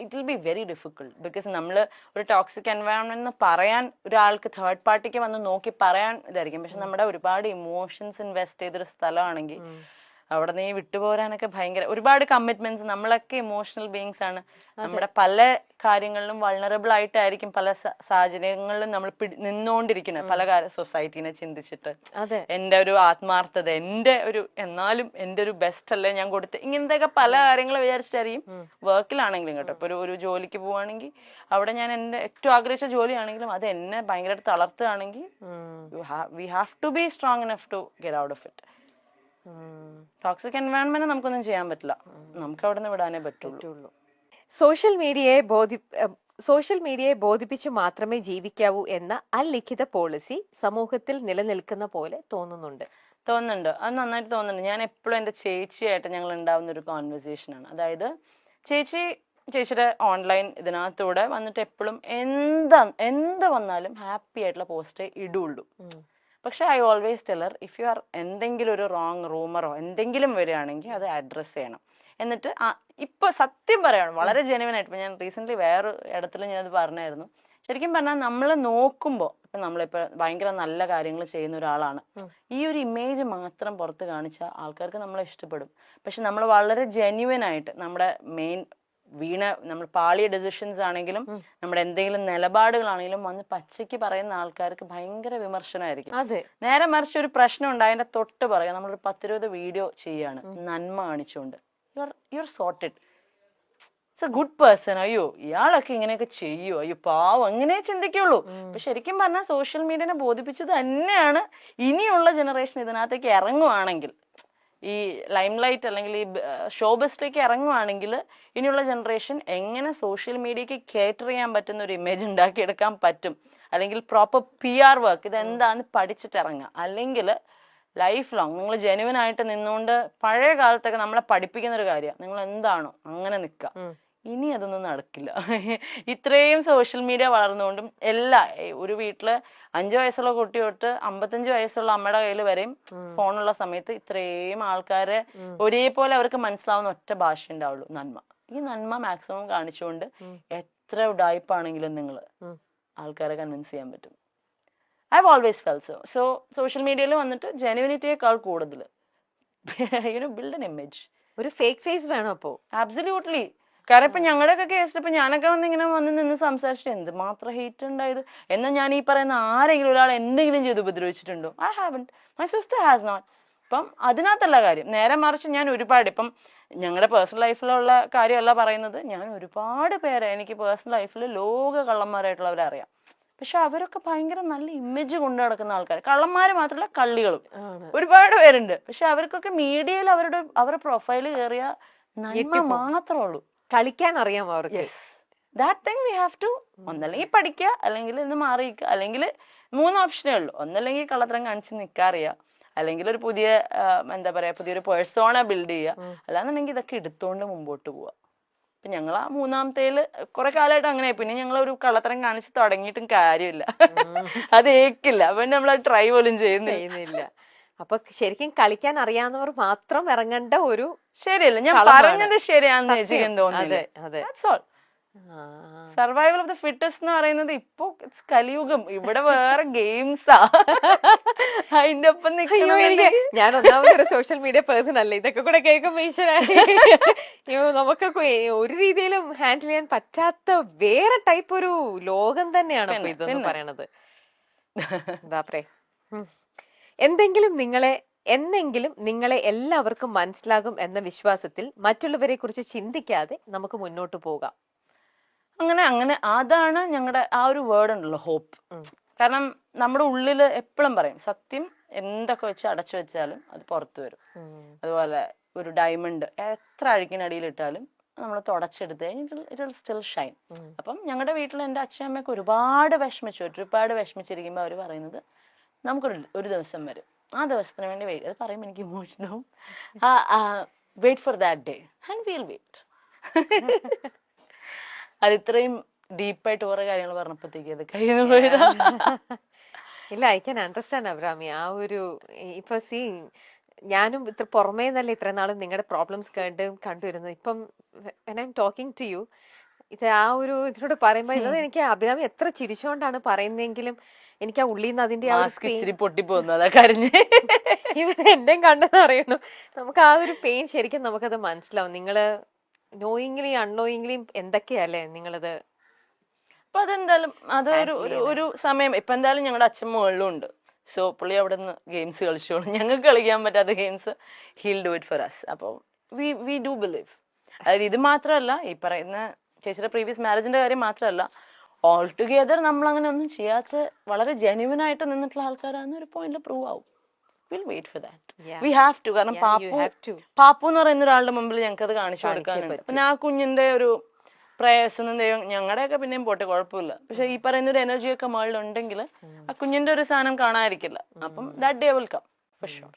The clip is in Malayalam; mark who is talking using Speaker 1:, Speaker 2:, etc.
Speaker 1: It will be very difficult. Because നമ്മൾ ഒരു ടോക്സിക് എൻവയോൺമെന്റ് എന്ന് പറയാൻ ഒരാൾക്ക് തേർഡ് പാർട്ടിക്ക് വന്ന് നോക്കി പറയാൻ ഇതായിരിക്കും. പക്ഷെ നമ്മുടെ ഒരുപാട് ഇമോഷൻസ് ഇൻവെസ്റ്റ് ചെയ്തൊരു സ്ഥലമാണെങ്കിൽ അവിടെ നിന്ന് വിട്ടുപോരാനൊക്കെ ഭയങ്കര ഒരുപാട് കമ്മിറ്റ്മെന്റ്സ്. നമ്മളൊക്കെ ഇമോഷണൽ ബീങ്സ് ആണ്. നമ്മുടെ പല കാര്യങ്ങളിലും വൾണറബിൾ ആയിട്ടായിരിക്കും പല സാഹചര്യങ്ങളിലും നമ്മൾ നിന്നുകൊണ്ടിരിക്കുന്നത്. പല സൊസൈറ്റീനെ ചിന്തിച്ചിട്ട് എന്റെ ഒരു ആത്മാർത്ഥത, എന്റെ ഒരു എന്നാലും എന്റെ ഒരു ബെസ്റ്റ് അല്ലേ ഞാൻ കൊടുത്ത്, ഇങ്ങനത്തെയൊക്കെ പല കാര്യങ്ങൾ വിചാരിച്ചിട്ടായിരിക്കും വർക്കിലാണെങ്കിലും കേട്ടോ. ഇപ്പൊ ഒരു ജോലിക്ക് പോവാണെങ്കിൽ അവിടെ ഞാൻ എന്റെ ഏറ്റവും ആഗ്രഹിച്ച ജോലിയാണെങ്കിലും അത് എന്നെ ഭയങ്കരമായിട്ട് തളർത്തുകയാണെങ്കിൽ we have to be strong enough to get out of it. Toxic environment നമുക്കൊന്നും ചെയ്യാൻ പറ്റില്ല, നമുക്ക് അവിടെ നിന്ന് വിടാനേ പറ്റുള്ളൂ.
Speaker 2: സോഷ്യൽ മീഡിയയെ ബോധിപ്പിച്ച് മാത്രമേ ജീവിക്കാവൂ എന്ന അലിഖിത പോളിസി സമൂഹത്തിൽ നിലനിൽക്കുന്ന പോലെ തോന്നുന്നുണ്ട്.
Speaker 1: അത് നന്നായിട്ട് തോന്നുന്നുണ്ട്. ഞാൻ എപ്പോഴും എൻ്റെ ചേച്ചിയായിട്ട് ഞങ്ങൾ ഉണ്ടാവുന്ന ഒരു കോൺവെർസേഷനാണ്. അതായത് ചേച്ചിയുടെ ഓൺലൈൻ ഇതിനകത്തൂടെ വന്നിട്ട് എപ്പോഴും എന്ത് വന്നാലും ഹാപ്പി ആയിട്ടുള്ള പോസ്റ്റേ ഇടുള്ളൂ. പക്ഷെ I always teller, if you are എന്തെങ്കിലും ഒരു റോങ് റൂമറോ എന്തെങ്കിലും വരികയാണെങ്കിൽ അത് അഡ്രസ്സ് ചെയ്യണം. എന്നിട്ട് ഇപ്പൊ സത്യം പറയണം, വളരെ ജെനുവൻ ആയിട്ട്. ഇപ്പൊ ഞാൻ റീസെന്റ് വേറെ ഇടത്തിൽ ഞാനത് പറഞ്ഞായിരുന്നു. ശരിക്കും പറഞ്ഞാൽ നമ്മൾ നോക്കുമ്പോൾ ഇപ്പൊ നമ്മളിപ്പോ ഭയങ്കര നല്ല കാര്യങ്ങൾ ചെയ്യുന്ന ഒരാളാണ്, ഈ ഒരു ഇമേജ് മാത്രം പുറത്ത് കാണിച്ചാൽ ആൾക്കാർക്ക് നമ്മളെ ഇഷ്ടപ്പെടും. പക്ഷെ നമ്മൾ വളരെ ജെന്യുവൻ ആയിട്ട് നമ്മുടെ നമ്മൾ പാളിയ ഡെസിഷൻസ് ആണെങ്കിലും നമ്മുടെ എന്തെങ്കിലും നിലപാടുകളാണെങ്കിലും വന്ന് പച്ചയ്ക്ക് പറയുന്ന ആൾക്കാർക്ക് ഭയങ്കര വിമർശനമായിരിക്കും. നേരെ മറിച്ച് ഒരു പ്രശ്നം ഉണ്ടായതിന്റെ തൊട്ട് പറയാം, നമ്മളൊരു 10-20 വീഡിയോ ചെയ്യാണ് നന്മ കാണിച്ചുകൊണ്ട്, you are sorted, it's A good person, അയ്യോ ഇയാളൊക്കെ ഇങ്ങനെയൊക്കെ ചെയ്യോ, അയ്യോ പാവം, അങ്ങനെ ചിന്തിക്കുള്ളൂ. അപ്പൊ ശരിക്കും പറഞ്ഞാൽ സോഷ്യൽ മീഡിയനെ ബോധിപ്പിച്ചത് തന്നെയാണ് ഇനിയുള്ള ജനറേഷൻ ഇതിനകത്തേക്ക് ഇറങ്ങുവാണെങ്കിൽ, ഈ ലൈം ലൈറ്റ് അല്ലെങ്കിൽ ഈ ഷോബസിലേക്ക് ഇറങ്ങുവാണെങ്കിൽ ഇനിയുള്ള ജനറേഷൻ എങ്ങനെ സോഷ്യൽ മീഡിയക്ക് കേറ്റർ ചെയ്യാൻ പറ്റുന്ന ഒരു ഇമേജ് ഉണ്ടാക്കിയെടുക്കാൻ പറ്റും, അല്ലെങ്കിൽ പ്രോപ്പർ PR വർക്ക് ഇതെന്താന്ന് പഠിച്ചിട്ട് ഇറങ്ങുക. അല്ലെങ്കിൽ ലൈഫ് ലോങ് നിങ്ങൾ ജെനുവൻ ആയിട്ട് നിന്നുകൊണ്ട്, പഴയ കാലത്തൊക്കെ നമ്മളെ പഠിപ്പിക്കുന്ന ഒരു കാര്യം നിങ്ങൾ എന്താണോ അങ്ങനെ നിൽക്കുക. ഇനി അതൊന്നും നടക്കില്ല. ഇത്രയും സോഷ്യൽ മീഡിയ വളർന്നുകൊണ്ടും ഒരു വീട്ടില് 5 വയസ്സുള്ള കുട്ടി തൊട്ട് 55 വയസ്സുള്ള അമ്മയുടെ കയ്യിൽ വരെയും ഫോണുള്ള സമയത്ത് ഇത്രയും ആൾക്കാരെ ഒരേപോലെ അവർക്ക് മനസ്സിലാവുന്ന ഒറ്റ ഭാഷ ഉണ്ടാവുള്ളൂ, നന്മ. ഈ നന്മ മാക്സിമം കാണിച്ചുകൊണ്ട് എത്ര ഉഡായിപ്പാണെങ്കിലും നിങ്ങൾ ആൾക്കാരെ കൺവിൻസ് ചെയ്യാൻ പറ്റും. I have always felt so social മീഡിയയിൽ വന്നിട്ട് ജെനുവിനിറ്റിയേക്കാൾ കൂടുതൽ ബിൽഡ് എൻ ഇമേജ്.
Speaker 2: ഒരു ഫേക്ക് ഫേസ് വേണം അപ്പോ.
Speaker 1: അബ്സല്യൂട്ട്ലി. കാരണം ഇപ്പൊ ഞങ്ങളുടെയൊക്കെ കേസിൽ ഇപ്പൊ ഞാനൊക്കെ ഇങ്ങനെ വന്ന് നിന്ന് സംസാരിച്ചിട്ട് എന്ത് മാത്രം ഹേറ്റ് ഉണ്ടായത് എന്നാൽ ഞാൻ ഈ പറയുന്ന ആരെങ്കിലും ഒരാൾ എന്തെങ്കിലും ചെയ്ത് ഉപദ്രവിച്ചിട്ടുണ്ടോ? I haven't, my sister has not. ഇപ്പം അതിനകത്തുള്ള കാര്യം. നേരെ മറിച്ച് ഞാൻ ഒരുപാട്, ഇപ്പം ഞങ്ങളുടെ പേഴ്സണൽ ലൈഫിലുള്ള കാര്യമല്ല പറയുന്നത്, ഞാൻ ഒരുപാട് പേരെ എനിക്ക് പേഴ്സണൽ ലൈഫിൽ ലോക കള്ളന്മാരായിട്ടുള്ളവരെ അറിയാം. പക്ഷെ അവരൊക്കെ ഭയങ്കര നല്ല ഇമേജ് കൊണ്ടു നടക്കുന്ന ആൾക്കാർ, കള്ളന്മാര് മാത്രമല്ല കള്ളികളും ഒരുപാട് പേരുണ്ട്. പക്ഷെ അവർക്കൊക്കെ മീഡിയയിൽ അവരുടെ പ്രൊഫൈല് കയറിയ നന്മ മാത്രമേ ഉള്ളൂ.
Speaker 2: കളിക്കാൻ അറിയാം അവർക്ക്.
Speaker 1: That thing we have to, ഒന്നല്ലെങ്കിൽ പഠിക്കുക, അല്ലെങ്കിൽ ഇന്ന് മാറിയിക്കുക, അല്ലെങ്കിൽ 3 ഓപ്ഷനേ ഉള്ളൂ. ഒന്നല്ലെങ്കിൽ കള്ളത്തരം കാണിച്ച് നിൽക്കാറിയാം, അല്ലെങ്കിൽ ഒരു പുതിയൊരു പേഴ്സോണ ബിൽഡ് ചെയ്യുക, അല്ലാന്നുണ്ടെങ്കിൽ ഇതൊക്കെ എടുത്തോണ്ട് മുമ്പോട്ട് പോവുക. അപ്പൊ ഞങ്ങൾ ആ 3ാമത്തേല് കുറെ കാലമായിട്ട് അങ്ങനെ. പിന്നെ ഞങ്ങൾ ഒരു കള്ളത്തരം കാണിച്ച് തുടങ്ങിയിട്ടും കാര്യമില്ല, അത് ഏക്കില്ല. അപ്പൊ നമ്മൾ ട്രൈ പോലും ചെയ്യുന്നില്ല.
Speaker 2: അപ്പൊ ശരിക്കും കളിക്കാൻ അറിയാവുന്നവർ മാത്രം ഇറങ്ങേണ്ട ഒരു,
Speaker 1: ശരിയല്ല, ഞാൻ പറഞ്ഞത് ശരിയാണെന്ന് ചേച്ചിക്ക് തോന്നുന്നില്ല. സർവൈവൽ ഓഫ് ദ ഫിറ്റസ്റ്റ് എന്ന് പറയുന്നത് ഇപ്പൊ കലിയുഗം, ഇവിടെ വേറെ ഗെയിംസാ അതിന്റെ ഒപ്പം.
Speaker 2: ഞാൻ ഒന്നാമതൊരു സോഷ്യൽ മീഡിയ പേഴ്സൺ അല്ല, ഇതൊക്കെ കൂടെ കേൾക്കുമ്പോ നമുക്കൊക്കെ ഒരു രീതിയിലും ഹാൻഡിൽ ചെയ്യാൻ പറ്റാത്ത വേറെ ടൈപ്പ് ഒരു ലോകം തന്നെയാണ് ഇതെന്ന് പറയണത്. ബാപ്രേ. എന്നെങ്കിലും നിങ്ങളെ എല്ലാവർക്കും മനസ്സിലാകും എന്ന വിശ്വാസത്തിൽ മറ്റുള്ളവരെ കുറിച്ച് ചിന്തിക്കാതെ നമുക്ക് മുന്നോട്ട് പോകാം.
Speaker 1: അങ്ങനെ അതാണ് ഞങ്ങളുടെ ആ ഒരു വേർഡ് ഉണ്ടല്ലോ, ഹോപ്പ്. കാരണം നമ്മുടെ ഉള്ളില് എപ്പോഴും പറയും, സത്യം എന്തൊക്കെ വെച്ച് അടച്ചു വെച്ചാലും അത് പുറത്തു വരും. അതുപോലെ ഒരു ഡയമണ്ട് എത്ര അഴുക്കിനടിയിൽ ഇട്ടാലും നമ്മൾ തുടച്ചെടുത്ത് കഴിഞ്ഞാൽ ഇറ്റ് വിൽ സ്റ്റിൽ ഷൈൻ. അപ്പം ഞങ്ങളുടെ വീട്ടിൽ എൻ്റെ അച്ഛനമ്മയൊക്കെ ഒരുപാട് വിഷമിച്ചിരിക്കുമ്പോൾ അവർ പറയുന്നത്, നമുക്കൊരു ദിവസം വരും, ആ ദിവസത്തിന് വേണ്ടി വെയിറ്റ്. അത് പറയുമ്പോൾ എനിക്ക് ഇമോഷനാവും. Wait for that day and will wait. അത് ഇത്രയും ഡീപ്പായിട്ട് കുറെ കാര്യങ്ങൾ പറഞ്ഞപ്പോഴത്തേക്ക് അത് കഴിയുന്നു പോയതാ.
Speaker 2: ഇല്ല, ഐ ക്യാൻ അണ്ടർസ്റ്റാൻഡ് അബ്രാമി. ആ ഒരു ഇപ്പൊ ഞാനും ഇത്ര പുറമേ നല്ല ഇത്ര നാളും നിങ്ങളുടെ പ്രോബ്ലംസ് കണ്ടുവരുന്നത്. ഇപ്പം when I'm talking to you, ഇത് ആ ഒരു ഇതിനോട് പറയുമ്പോ ഇത് എനിക്ക് അഭിരാമി എത്ര ചിരിച്ചോണ്ടാണ് പറയുന്നതെങ്കിലും എനിക്ക് ആ ഉള്ളിൽ നിന്ന് അതിന്റെ ആ ഒരു
Speaker 1: മാസ്ക് ഇച്ചിരി പൊട്ടിപ്പോന്നു അതാ കരഞ്ഞ്.
Speaker 2: ഇവർ എന്റെയും കണ്ടെന്ന് അറിയുന്നു. നമുക്ക് ആ ഒരു പെയിൻ ശരിക്കും നമുക്കത് മനസ്സിലാവും. നിങ്ങള് നോയിങ്ലി അൺനോയിങ്ലി എന്തൊക്കെയല്ലേ നിങ്ങളത്.
Speaker 1: അപ്പൊ അതെന്തായാലും അത് ഒരു സമയം ഇപ്പൊ എന്തായാലും ഞങ്ങളുടെ അച്ഛൻ മുകളിലും ഉണ്ട്. സോ പുള്ളി അവിടെ നിന്ന് ഗെയിംസ് കളിച്ചോളും. ഞങ്ങൾക്ക് കളിക്കാൻ പറ്റാത്ത games he'll do it for us. അപ്പോൾ വി ഡു ബിലീവ്. അതായത് ഇത് മാത്രമല്ല, ഈ പറയുന്ന ചേച്ചിയുടെ പ്രീവിയസ് മാരേജിന്റെ കാര്യം മാത്രമല്ല, ഓൾ ടുഗെദർ നമ്മൾ അങ്ങനെ ഒന്നും ചെയ്യാത്ത വളരെ ജെന്യുവൻ ആയിട്ട് നിന്നിട്ടുള്ള ആൾക്കാരാണെന്ന് ഒരു പോയിന്റിൽ പ്രൂവ് ആവും. Will wait for that. We have to. കാരണം പാപ്പു എന്ന് പറയുന്ന ഒരാളുടെ മുമ്പിൽ ഞങ്ങൾക്ക് അത് കാണിച്ചു കൊടുക്കാനുണ്ട്. പിന്നെ ആ കുഞ്ഞിന്റെ ഒരു പ്രയാസമൊന്നും ദൈവം ഞങ്ങളുടെയൊക്കെ പിന്നെയും പോട്ടെ, കുഴപ്പമില്ല. പക്ഷെ ഈ പറയുന്ന ഒരു എനർജിയൊക്കെ മുകളിലുണ്ടെങ്കിൽ ആ കുഞ്ഞിന്റെ ഒരു സാധനം കാണാതിരിക്കില്ല. അപ്പം that day will come for sure.